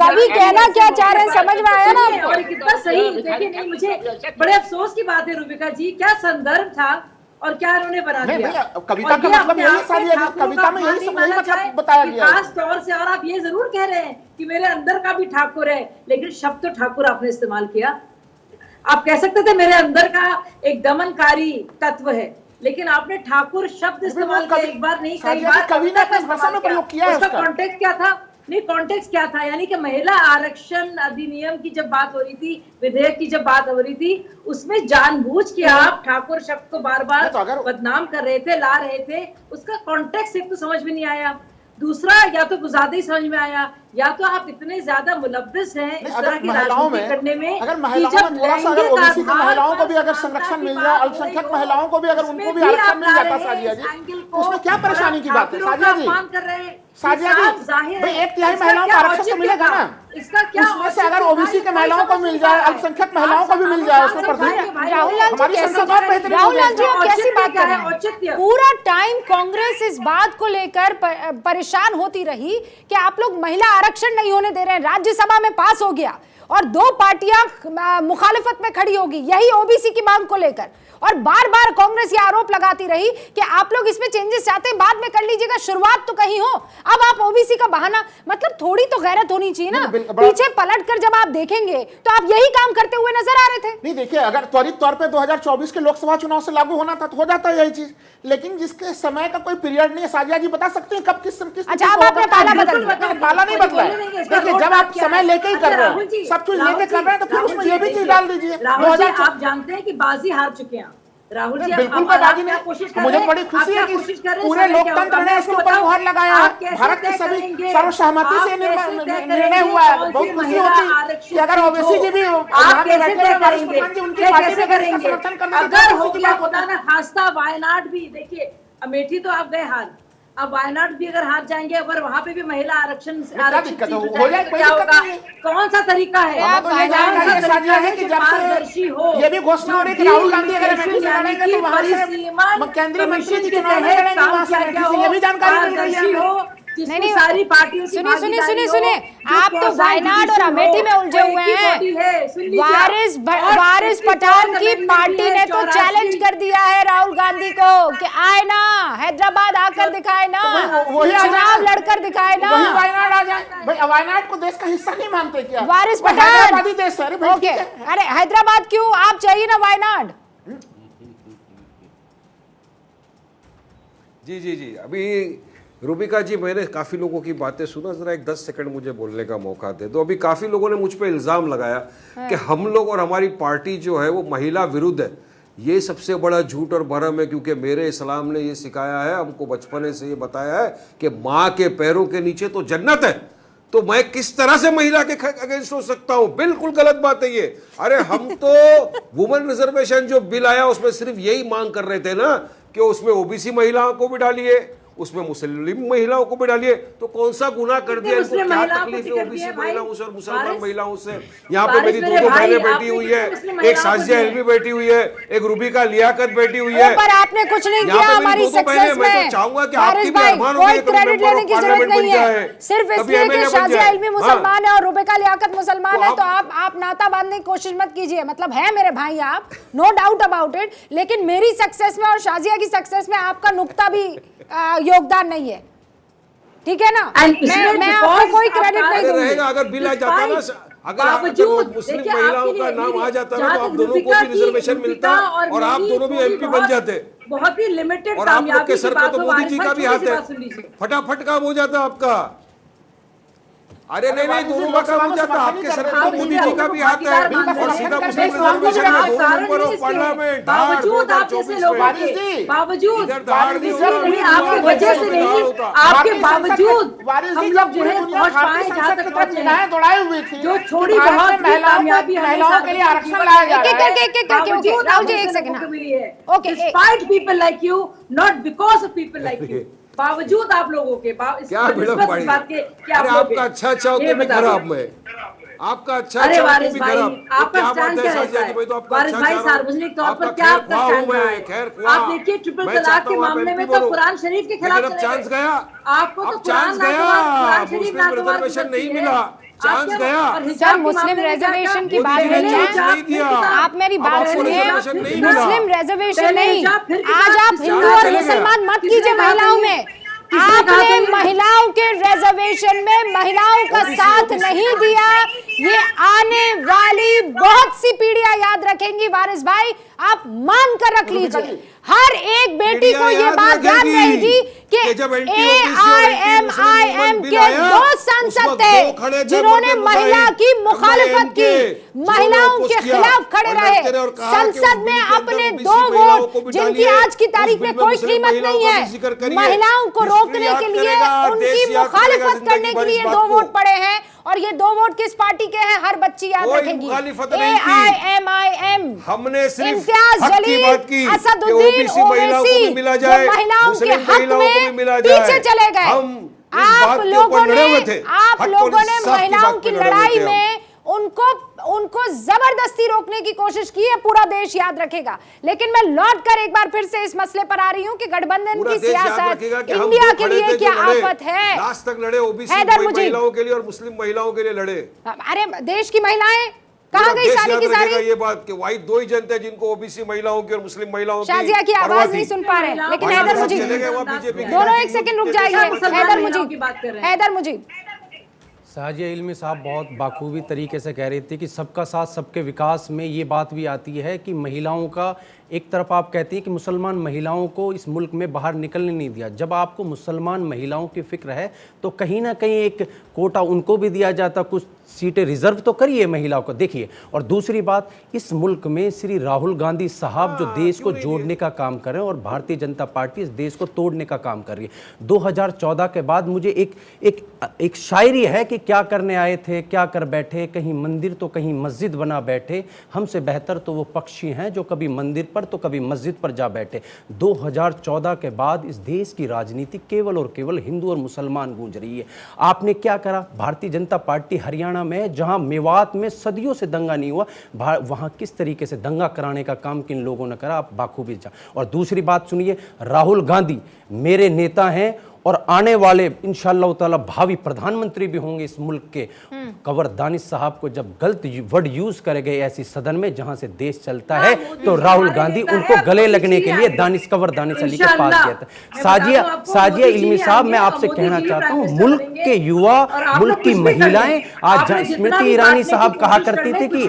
कवि कहना क्या चाह रहे हैं समझ में आया ना? और कितना सही, देखिए नहीं मुझे बड़े अफसोस की बात है रूबिका जी, क्या संदर्भ था और क्या उन्होंने बना दिया। कविता का मतलब यही सारी है, कविता में यही मतलब बताया गया है खास तौर से। और आप ये जरूर कह रहे हैं कि मेरे अंदर का भी ठाकुर है, लेकिन शब्द तो ठाकुर आपने इस्तेमाल किया। आप कह सकते थे मेरे अंदर का एक दमनकारी तत्व है, लेकिन आपने ठाकुर शब्द इस्तेमाल किया, एक बार नहीं कई बार। कविता का भाषा में प्रयोग किया है। उसका कॉन्टेक्स्ट क्या था? नहीं कॉन्टेक्स्ट क्या था? यानी कि महिला आरक्षण अधिनियम की जब बात हो रही थी, विधेयक की जब बात हो रही थी, उसमें जानबूझ के आप ठाकुर शब्द को बार बार बदनाम कर रहे थे, ला रहे थे। उसका कॉन्टेक्स्ट एक तो समझ में नहीं आया, दूसरा या तो गुजादे समझ में आया, या तो आप इतने ज्यादा मुलव्विस हैं इस तरह की राजनीति करने में। अगर महिलाओं में थोड़ा सा अगर ओबीसी की महिलाओं को भी अगर संरक्षण मिल जाए, अल्पसंख्यक महिलाओं को भी अगर उनको भी आरक्षण मिल जाता साजिया जी, उसमें क्या परेशानी की बात है साजिया जी? साजिया जी भाई 1/3 महिलाओं को आरक्षण तो मिलेगा ना, इसका क्या? उसमें से अगर ओबीसी के महिलाओं को मिल जाए, अल्पसंख्यक महिलाओं को भी मिल जाए, उसमें हमारी संसद और बेहतरीन। राहुल लाल जी आप कैसी बात कर रहे हैं? पूरा टाइम कांग्रेस इस बात को लेकर परेशान होती रही कि आप लोग महिला आरक्षण नहीं होने दे रहे हैं, राज्यसभा में पास हो गया और 2 पार्टियां मुखालिफत में खड़ी होगी यही ओबीसी की मांग को लेकर, और बार बार कांग्रेस ये आरोप लगाती रही कि आप लोग इसमें चेंजेस चाहते हैं, बाद में कर लीजिएगा, शुरुआत तो कहीं हो। अब आप ओबीसी का बहाना, मतलब थोड़ी तो गैरत होनी चाहिए ना। पीछे पलटकर जब आप देखेंगे तो आप यही काम करते हुए नजर आ रहे थे। नहीं देखिए, अगर त्वरित तौर पे 2024 के लोकसभा चुनाव से लागू होना था तो हो जाता है यही चीज, लेकिन जिसके समय का कोई पीरियड नहीं है। साजिया जी बता सकते हैं कब किस अच्छा अब आपने पाला बदल दिया? पाला नहीं बदला है। देखिए जब आप समय लेके ही कर रहे हैं, सब कुछ लेके कर रहे हैं, तो फिर उसमें ये भी चीज डाल दीजिए। राहुल जी आप जानते हैं कि बाजी हार चुके हैं राहुल जी, बिल्कुल बाजी नहीं। मुझे बड़ी खुशी है कि पूरे लोकतंत्र ने इसके ऊपर मुहर लगाया है। भारत के सभी सर्वसहमति से निर्णय हुआ है। बहुत खुशी होती है कि अगर ओवैसी जी भी यहाँ पे बैठे हैं, उनकी पार्टी में समर्थन करना, अगर हो गया खुदा ना खास्ता वायनाड भी, देखिए अमेठी तो आप गए हार, अब वायनाड भी अगर हार जाएंगे, अगर वहाँ पे भी महिला आरक्षण दिक्कत हो सीट जाए, तो कोई क्या दिक्कत होगा? नहीं है। कौन सा तरीका है? तो ये जानकारी ये साझा है कि जब पारदर्शी हो, ये भी घोषणा हो रही है कि राहुल गांधी अगर अमेठी से लड़ेंगे तो वहां से केंद्रीय मंत्री के चुनाव में लड़ेंगे, वहां से अमेठी से, ये भी जानकारी मिल रही है। नहीं, सारी पार्टियों की सुनिए, आप तो वायनाड और अमेठी में उलझे हुए हैं। वारिस पठान की पार्टी ने तो चैलेंज कर दिया है राहुल गांधी को कि आए ना, हैदराबाद आकर दिखाए ना, चुनाव लड़कर दिखाए ना। वायनाड आ जाए भाई, वायनाड को देश का हिस्सा नहीं मानते क्या? वारिस पठान हैदराबादी देश है भाई। ओके, अरे हैदराबाद क्यों, आप चाहिए ना वायनाड। जी अभी रूबिका जी, मैंने काफ़ी लोगों की बातें सुना, ज़रा एक 10 सेकंड मुझे बोलने का मौका दे दो। अभी काफ़ी लोगों ने मुझ पे इल्ज़ाम लगाया कि हम लोग और हमारी पार्टी जो है वो महिला विरुद्ध है। ये सबसे बड़ा झूठ और भरम है, क्योंकि मेरे इस्लाम ने ये सिखाया है, हमको बचपने से ये बताया है कि माँ के पैरों के नीचे तो जन्नत है। तो मैं किस तरह से महिला के अगेंस्ट हो सकता हूं? बिल्कुल गलत बात है ये। अरे हम तो वुमेन रिजर्वेशन जो बिल आया उसमें सिर्फ यही मांग कर रहे थे ना कि उसमें ओबीसी महिलाओं को भी डालिए, उसमें मुस्लिम महिलाओं को भी डालिए। तो कौन सा गुनाह कर दिया इनको? क्या तकलीफ है ओबीसी महिलाओं से और मुसलमान महिलाओं से? यहाँ पे मेरी दो बहनें बैठी हुई है, एक साजिया इल्मी बैठी हुई है, एक रूबिका लियाकत बैठी हुई है। पर आपने कुछ नहीं किया हमारी सक्सेस में। मैं तो चाहूंगा कि आपकी भी अरमान कोई क्रेडिट लेने की जरूरत नहीं है, सिर्फ इसलिए कि शाजिया इल्मी मुसलमान है और रूबिका लियाकत मुसलमान है तो आप नाता बांधने की कोशिश मत कीजिए। मतलब है मेरे भाई आप, नो डाउट अबाउट इट, लेकिन मेरी सक्सेस में और शाजिया की सक्सेस में आपका नुक्ता भी योगदान नहीं है, ठीक है ना? मैं आपको कोई क्रेडिट नहीं दूंगी। अगर बिल आ जाता ना, अगर मुस्लिम महिलाओं का नाम आ जाता ना, तो आप दोनों को भी रिजर्वेशन मिलता और आप दोनों भी एमपी बन जाते। बहुत ही लिमिटेड और आप लोग के सर पे तो मोदी जी का भी हाथ है, फटाफट काम हो जाता आपका। अरे नहीं, दोनों का काम हो जाता, आपके सर पे तो मोदी जी का भी हाथ है और सीधा मुस्लिम रिजर्वेशन में 2 नंबर ऑफ पार्लियामेंट। बावजूद आप जैसे लोग बावजूद आपके वजह से नहीं, आपके बावजूद हम लोग जो है पहुंच पाए जहाँ तक पहुंचे। दौड़ाई हुई थी जो छोड़ी बहुत महिलाओं के लिए आरक्षण लाया जा रहा है। राहुल जी एक सेकंड मिली है, despite people like you, not because of people like you. बावजूद आप लोगों के क्या आपका अच्छा होते भी खराब में, आपका अच्छा अरे वारिस भाई, आपका स्टैंड क्या रहता है? वारिस भाई, सार्वजनिक तौर पर क्या आपका स्टैंड है? आप देखिए ट्रिपल तलाक के मामले में तो कुरान शरीफ के खिलाफ चांस गया, आपको तो चांस गया, मुस्लिम रिजर्वेशन नहीं मिला, चांस गया। सर मुस्लिम रिजर्वेशन की बात नहीं है, आप मेरी बात सुनिए। मुस्लिम रिजर्वेशन नहीं, आज आप हिंदू और मुसलमान मत कीजिए महिलाओं में। आपने महिलाओं के रिजर्वेशन में महिलाओं का साथ नहीं दिया, ये आने वाली बहुत सी पीढ़ियां याद रखेंगी। वारिस भाई, आप मान कर रख लीजिए, हर एक बेटी को ये बात याद रहेगी कि AIMIM के 2 सांसद थे जिन्होंने महिला की मुखालिफत की, महिलाओं के खिलाफ खड़े रहे संसद में, अपने 2 वोट जिनकी आज की तारीख में कोई कीमत नहीं है, महिलाओं को रोकने के लिए, उनकी मुखालिफत करने के लिए 2 वोट पड़े हैं। और ये 2 वोट किस पार्टी के हैं हर बच्ची याद रखेगी, AIMIM। हमने सिर्फ इम्तियाज जलील, असदुद्दीन ओवैसी जो महिलाओं के हक में पीछे चले गए। आप लोगों ने महिलाओं की लड़ाई में उनको जबरदस्ती रोकने की कोशिश की है, पूरा देश याद रखेगा। लेकिन मैं लौट कर एक बार फिर से इस मसले पर आ रही हूं कि गठबंधन की सियासत इंडिया के लिए क्या आफत है। लास्ट तक लड़े, ओबीसी महिलाओं के लिए और मुस्लिम महिलाओं के लिए लड़े। अरे देश की महिलाएं कहां गई सारी की सारी? ये बात कि वही 2 ही जनता है जिनको ओबीसी महिलाओं की और मुस्लिम महिलाओं की शाजिया की आवाज नहीं सुन पा रहे, लेकिन हैदर मुजीब दोनों एक सेकंड रुक जाएंगे। हैदर मुजीब शाजिया इल्मी साहब बहुत बाखूबी तरीके से कह रही थी कि सबका साथ सबके विकास में ये बात भी आती है कि महिलाओं का, एक तरफ आप कहती हैं कि मुसलमान महिलाओं को इस मुल्क में बाहर निकलने नहीं दिया। जब आपको मुसलमान महिलाओं की फिक्र है तो कहीं ना कहीं एक कोटा उनको भी दिया जाता, कुछ सीटें रिजर्व तो करिए महिलाओं को, देखिए। और दूसरी बात, इस मुल्क में श्री राहुल गांधी साहब जो देश को जोड़ने का काम कर रहे हैं और भारतीय जनता पार्टी इस देश को तोड़ने का काम कर रही है। 2014 के बाद मुझे एक शायरी है कि क्या करने आए थे, क्या कर बैठे, कहीं मंदिर तो कहीं मस्जिद बना बैठे, हमसे बेहतर तो वो पक्षी हैं जो कभी मंदिर पर तो कभी मस्जिद पर जा बैठे। 2014 के बाद इस देश की राजनीति केवल और केवल हिंदू और मुसलमान गूंज रही है। आपने क्या करा? भारतीय जनता पार्टी हरियाणा में, जहां मेवात में सदियों से दंगा नहीं हुआ, वहां किस तरीके से दंगा कराने का काम किन लोगों ने करा, आप बाखूबी जा। और दूसरी बात सुनिए, राहुल गांधी मेरे नेता हैं और आने वाले इंशाअल्लाह ताला भावी प्रधानमंत्री भी होंगे इस मुल्क के। कंवर दानिश साहब को जब गलत वर्ड यूज करे गए ऐसी सदन में जहां से देश चलता है, तो राहुल गांधी उनको गले लगने के लिए कंवर दानिश अली के पास गया था। साजिया इल्मी साहब, मैं आपसे कहना चाहता हूँ, मुल्क के युवा, मुल्क की महिलाएं, आज स्मृति ईरानी साहब कहा करती थी कि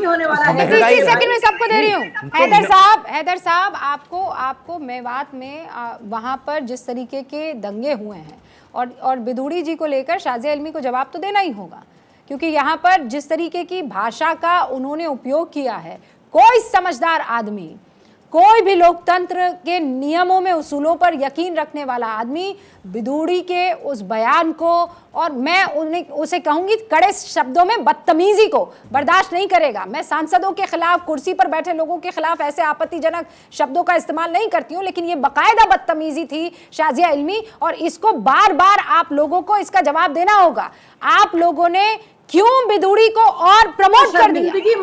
सबको दे रही हूँ। हैदर साहब, आपको मेवात में वहां पर जिस तरीके के दंगे हुए हैं और बिदुड़ी जी को लेकर शाजिया इल्मी को जवाब तो देना ही होगा, क्योंकि यहाँ पर जिस तरीके की भाषा का उन्होंने उपयोग किया है, कोई समझदार आदमी, कोई भी लोकतंत्र के नियमों में, उसूलों पर यकीन रखने वाला आदमी बिदुड़ी के उस बयान को, और मैं उसे कहूंगी कड़े शब्दों में बदतमीजी को बर्दाश्त नहीं करेगा। मैं सांसदों के खिलाफ, कुर्सी पर बैठे लोगों के खिलाफ ऐसे आपत्तिजनक शब्दों का इस्तेमाल नहीं करती हूं, लेकिन ये बाकायदा बदतमीजी थी शाजिया इल्मी, और इसको बार बार आप लोगों को इसका जवाब देना होगा। आप लोगों ने क्यों बिदुड़ी को और प्रमोट कर दिया? शर्मिंदगी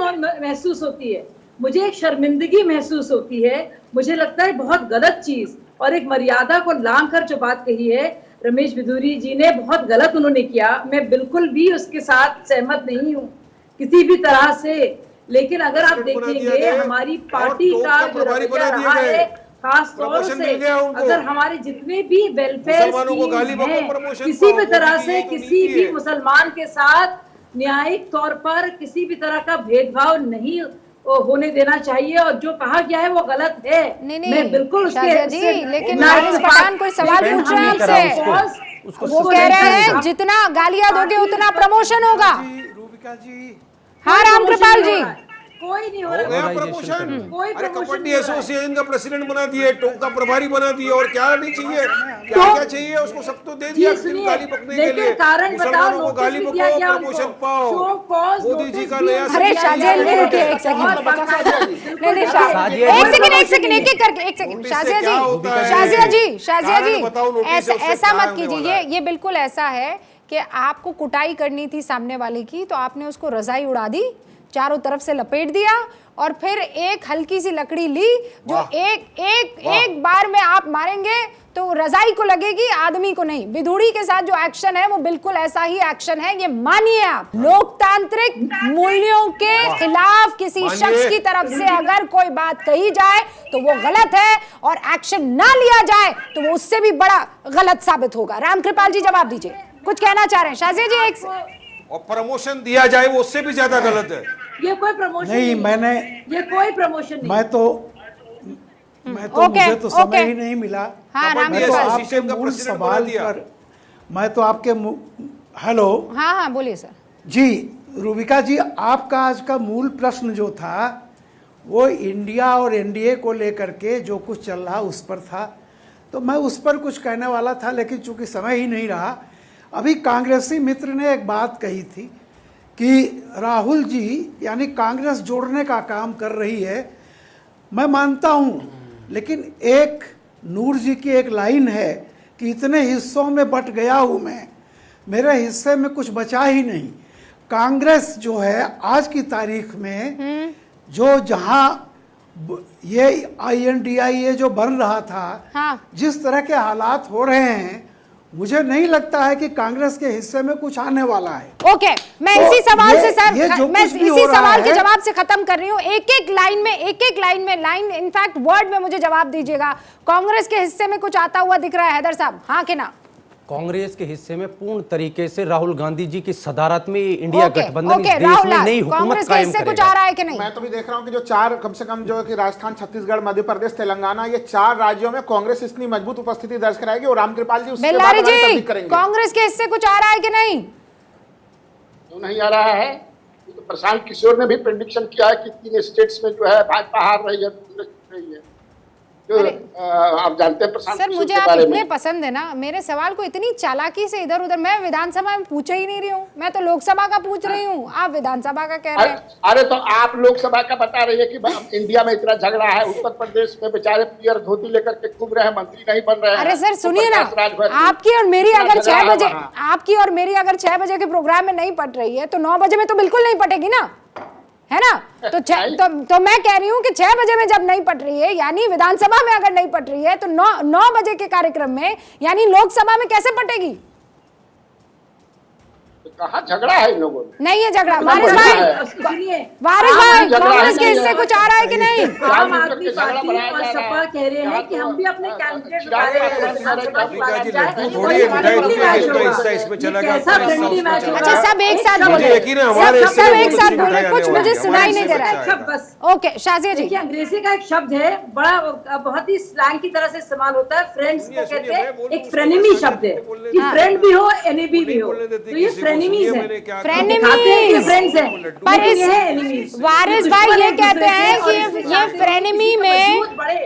महसूस होती है, मुझे एक शर्मिंदगी महसूस होती है। मुझे लगता है बहुत गलत चीज और एक मर्यादा को लांघ कर जो बात कही है रमेश बिदुरी जी ने, बहुत गलत उन्होंने किया। मैं बिल्कुल भी उसके साथ सहमत नहीं हूँ किसी भी तरह से। लेकिन अगर आप देखेंगे हमारी पार्टी का जो रवैया रहा है, खास तौर से अगर हमारे जितने भी वेलफेयर किसी भी तरह से किसी भी मुसलमान के साथ न्यायिक तौर पर किसी भी तरह का भेदभाव नहीं होने देना चाहिए, और जो कहा गया है वो गलत है। नहीं, मैं बिल्कुल उसके लेकिन हारिस पठान कोई सवाल पूछ रहे हैं आपसे, वो कह रहे हैं जितना गालियां दोगे उतना प्रमोशन होगा। हाँ रामकृपाल जी, कोई नहीं हो रहा प्रमोशन। अरे कबड्डी एसोसिएशन का प्रेसिडेंट बना दिए, टोंक का प्रभारी बना दिए, और क्या नहीं चाहिए? क्या चाहिए उसको? सब तो दे दिया गाली बकने के लिए। कारण बताओ, को गाली बको, प्रमोशन पाओ। मोदी जी का नया अरे शाजिया इल्मी रुकिए एक सेकंड, शाजिया जी ऐसा मत कीजिए। ये बिल्कुल ऐसा है कि आपको कुटाई करनी थी सामने वाले की, तो आपने उसको रजाई उड़ा दी, चारों तरफ से लपेट दिया, और फिर एक हल्की सी लकड़ी ली जो एक बार में आप मारेंगे तो रजाई को लगेगी, आदमी को नहीं। बिदुड़ी के साथ जो एक्शन है वो बिल्कुल ऐसा ही एक्शन है, ये मानिए आप। लोकतांत्रिक मूल्यों के खिलाफ किसी शख्स की तरफ से अगर कोई बात कही जाए तो वो गलत है, और एक्शन ना लिया जाए तो वो उससे भी बड़ा गलत साबित होगा। रामकृपाल जी जवाब दीजिए, कुछ कहना चाह रहे हैं? शाजिया जी और प्रमोशन दिया जाए वो उससे भी ज्यादा गलत है। ये कोई प्रमोशन नहीं, मैंने ये कोई प्रमोशन नहीं। मैं तो मुझे तो समय ही नहीं मिला। हाँ, मैं तो आपके मूल सवाल पर, मैं तो आपके हेलो, हाँ बोलिए सर जी। रूबिका जी, आपका आज का मूल प्रश्न जो था वो इंडिया और एनडीए को लेकर के जो कुछ चल रहा उस पर था, तो मैं उस पर कुछ कहने वाला था, लेकिन चूंकि समय ही नहीं रहा। अभी कांग्रेसी मित्र ने एक बात कही थी कि राहुल जी यानी कांग्रेस जोड़ने का काम कर रही है। मैं मानता हूँ, लेकिन एक नूर जी की एक लाइन है कि इतने हिस्सों में बट गया हूँ मैं, मेरे हिस्से में कुछ बचा ही नहीं। कांग्रेस जो है आज की तारीख में जो जहाँ ये INDIA जो बन रहा था, हाँ। जिस तरह के हालात हो रहे हैं, मुझे नहीं लगता है कि कांग्रेस के हिस्से में कुछ आने वाला है। ओके, मैं तो इसी सवाल से सर, मैं इसी सवाल के जवाब से खत्म कर रही हूँ। एक एक लाइन में लाइन इनफैक्ट वर्ड में मुझे जवाब दीजिएगा। कांग्रेस के हिस्से में कुछ आता हुआ दिख रहा है हैदर साहब, हाँ कि ना? कांग्रेस के हिस्से में पूर्ण तरीके से राहुल गांधी जी की सदारत में इंडिया गठबंधन इस देश में नई हुकूमत कायम करेगा। कुछ आ रहा है कि नहीं? मैं तो भी देख रहा हूं कि जो चार कम से कम जो कि राजस्थान, छत्तीसगढ़, मध्य प्रदेश, तेलंगाना, ये चार राज्यों में कांग्रेस इतनी मजबूत उपस्थिति दर्ज कराएगी, और रामकृपाल जी उसके बाद करेंगे। कांग्रेस के हिस्से कुछ आ रहा है कि नहीं? क्यों नहीं आ रहा है? तो प्रशांत किशोर ने भी प्रेडिक्शन किया है कि 3 स्टेट्स में जो है भाजपा हार रही है, जो आप जानते हैं प्रशांत सर किशोर मुझे के आप बारे इतने में। पसंद है ना, मेरे सवाल को इतनी चालाकी से इधर उधर, मैं विधानसभा में पूछ ही नहीं रही हूँ, मैं तो लोकसभा का पूछ रही हूँ, आप विधानसभा का कह रहे हैं। अरे तो आप लोकसभा का बता रही है कि इंडिया में इतना झगड़ा है, उत्तर प्रदेश में बेचारे पियर धोती लेकर के घूम रहे हैं, मंत्री नहीं बन रहे हैं। अरे सर सुनिए ना, आपकी और मेरी अगर 6 बजे, आपकी और मेरी अगर 6 बजे के प्रोग्राम में नहीं पट रही है तो 9 बजे में तो बिल्कुल नहीं पटेगी ना, है ना? तो मैं कह रही हूँ कि 6 बजे में जब नहीं पट रही है, यानी विधानसभा में अगर नहीं पट रही है तो 9 बजे के कार्यक्रम में, यानी लोकसभा में कैसे पटेगी? कहाँ झगड़ा है इन लोगों में? नहीं है झगड़ा। वारिस भाई, कांग्रेस के हिस्से कुछ आ रहा है कि नहीं? आम आदमी पार्टी और सपा कह रहे हैं कि हम भी अपने कैंडिडेट अच्छा सब एक साथ बोल रहे हैं, सब एक साथ बोल रहे हैं, कुछ मुझे सुनाई नहीं दे रहा है। बस ओके शाजिया जी, देखिए अंग्रेजी का एक शब्द है, बड़ा बहुत ही स्लैंग की तरह से इस्तेमाल होता है, फ्रेंड्स को कहते हैं, एक फ्रेनेमी शब्द है कि फ्रेंड भी हो एनिमी भी हो, तो ये फ्रेनेमीज है, फ्रेंड्स हैं, पर इस वारिस भाई ये कहते हैं कि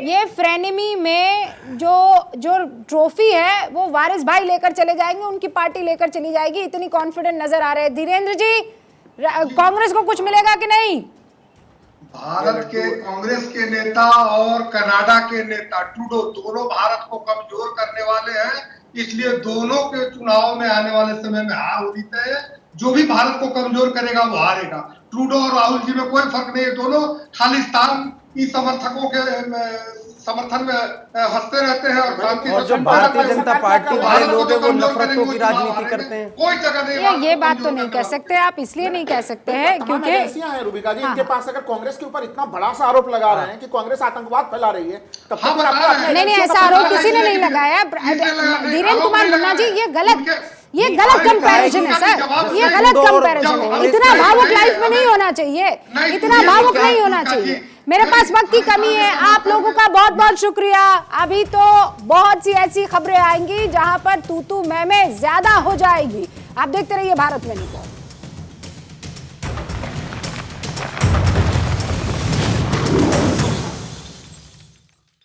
ये फ्रेनेमी में जो ट्रॉफी है वो वारिस भाई लेकर चले जाएंगे, उनकी पार्टी लेकर चली जाएगी, इतनी कॉन्फिडेंट नजर आ रहे हैं। धीरेन्द्र जी, कांग्रेस को कुछ मिलेगा कि नहीं? भारत के कांग्रेस के नेता और कनाडा के नेता ट्रूडो दोनों भारत को कमजोर करने वाले हैं, इसलिए दोनों के चुनाव में आने वाले समय में हार होनी तय है। जो भी भारत को कमजोर करेगा वो हारेगा। ट्रूडो और राहुल जी में कोई फर्क नहीं है, दोनों खालिस्तान की समर्थकों के समर्थन में हंसते रहते हैं और जो भारतीय जनता पार्टी वाले लोग हैं वो नफरतों की राजनीति करते हैं। कोई जगह नहीं। ये बात तो नहीं कह सकते आप, इसलिए नहीं कह सकते हैं क्योंकि एजेंसियां हैं रूबिका जी, इनके पास अगर कांग्रेस के ऊपर इतना बड़ा सा आरोप लगा रहे हैं कि कांग्रेस आतंकवाद फैला रही है, तब तक नहीं ऐसा आरोप किसी ने नहीं लगाया। धीरेन्द्र कुमार मुन्ना जी, ये गलत कंपैरिजन है सर, ये गलत कंपैरिजन है। इतना भावुक लाइफ में नहीं होना चाहिए, इतना भावुक नहीं होना चाहिए। मेरे पास वक्त की कमी है। आप लोगों का बहुत बहुत शुक्रिया। अभी तो बहुत सी ऐसी खबरें आएंगी जहां पर तू मैं ज्यादा हो जाएगी। आप देखते रहिए भारत 24।